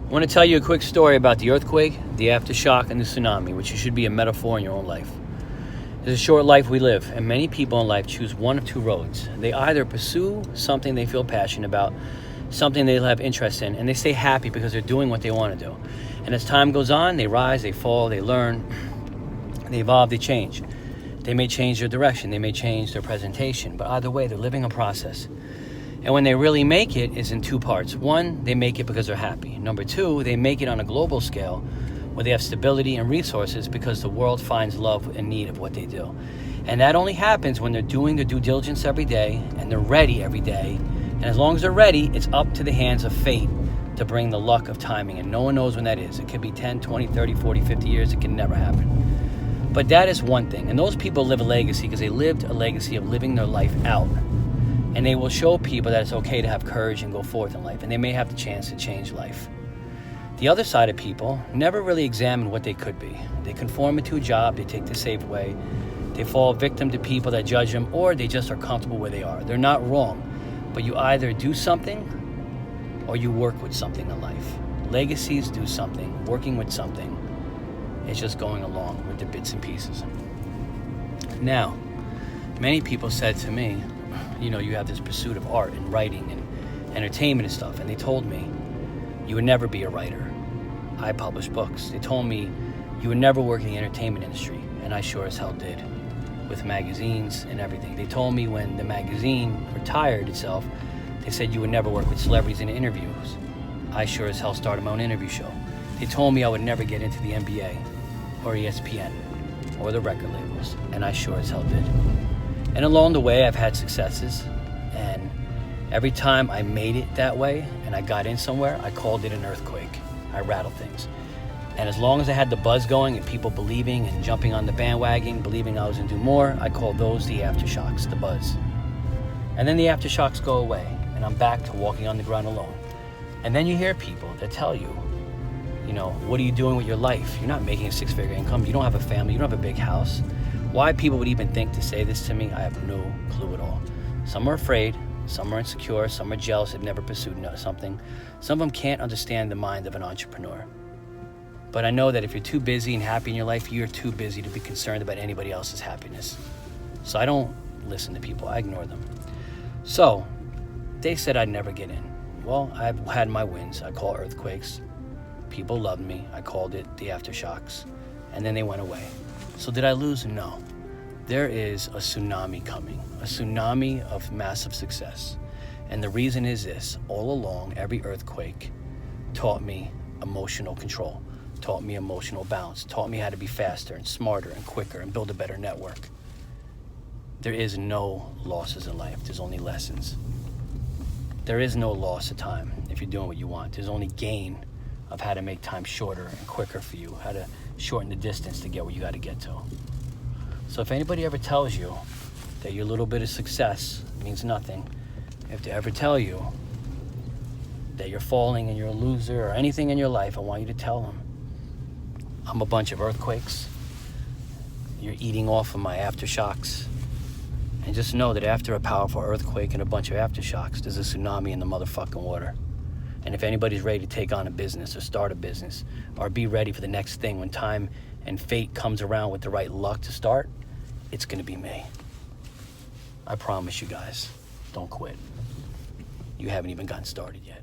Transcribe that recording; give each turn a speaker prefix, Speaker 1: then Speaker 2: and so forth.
Speaker 1: I want to tell you a quick story about the earthquake, the aftershock, and the tsunami, which should be a metaphor in your own life. There's a short life we live, and many people in life choose one of two roads. They either pursue something they feel passionate about, something they have interest in, and they stay happy because they're doing what they want to do. And as time goes on, they rise, they fall, they learn, they evolve, they change. They may change their direction, they may change their presentation, but either way, they're living a process. And when they really make it is in two parts. One, they make it because they're happy. Number two, they make it on a global scale where they have stability and resources because the world finds love and need of what they do. And that only happens when they're doing their due diligence every day and they're ready every day. And as long as they're ready, it's up to the hands of fate to bring the luck of timing. And no one knows when that is. It could be 10, 20, 30, 40, 50 years. It can never happen. But that is one thing. And those people live a legacy because they lived a legacy of living their life out. And they will show people that it's okay to have courage and go forth in life. And they may have the chance to change life. The other side of people never really examine what they could be. They conform into a job, they take the safe way, they fall victim to people that judge them, or they just are comfortable where they are. They're not wrong, but you either do something or you work with something in life. Legacies do something, working with something. It's just going along with the bits and pieces. Now, many people said to me, you know, you have this pursuit of art and writing and entertainment and stuff, and they told me, you would never be a writer. I publish books. They told me you would never work in the entertainment industry, and I sure as hell did, with magazines and everything. They told me when the magazine retired itself, they said you would never work with celebrities in interviews. I sure as hell started my own interview show. They told me I would never get into the NBA or ESPN or the record labels, and I sure as hell did. And along the way, I've had successes, and every time I made it that way and I got in somewhere, I called it an earthquake. I rattled things. And as long as I had the buzz going and people believing and jumping on the bandwagon, believing I was going to do more, I called those the aftershocks, the buzz. And then the aftershocks go away, and I'm back to walking on the ground alone. And then you hear people that tell you, you know, what are you doing with your life? You're not making a six-figure income. You don't have a family. You don't have a big house. Why people would even think to say this to me, I have no clue at all. Some are afraid, some are insecure, some are jealous, have never pursued something. Some of them can't understand the mind of an entrepreneur. But I know that if you're too busy and happy in your life, you're too busy to be concerned about anybody else's happiness. So I don't listen to people, I ignore them. So they said I'd never get in. Well, I've had my wins. I call earthquakes. People loved me. I called it the aftershocks. And then they went away. So did I lose? No. There is a tsunami coming, a tsunami of massive success. And the reason is this: all along, every earthquake taught me emotional control, taught me emotional balance, taught me how to be faster and smarter and quicker and build a better network. There is no losses in life. There's only lessons. There is no loss of time if you're doing what you want. There's only gain of how to make time shorter and quicker for you, how to shorten the distance to get where you got to get to. So if anybody ever tells you that your little bit of success means nothing, if they ever tell you that you're falling and you're a loser or anything in your life, I want you to tell them, I'm a bunch of earthquakes. You're eating off of my aftershocks. And just know that after a powerful earthquake and a bunch of aftershocks, there's a tsunami in the motherfucking water. And if anybody's ready to take on a business or start a business or be ready for the next thing when time and fate comes around with the right luck to start, it's going to be me. I promise you guys, don't quit. You haven't even gotten started yet.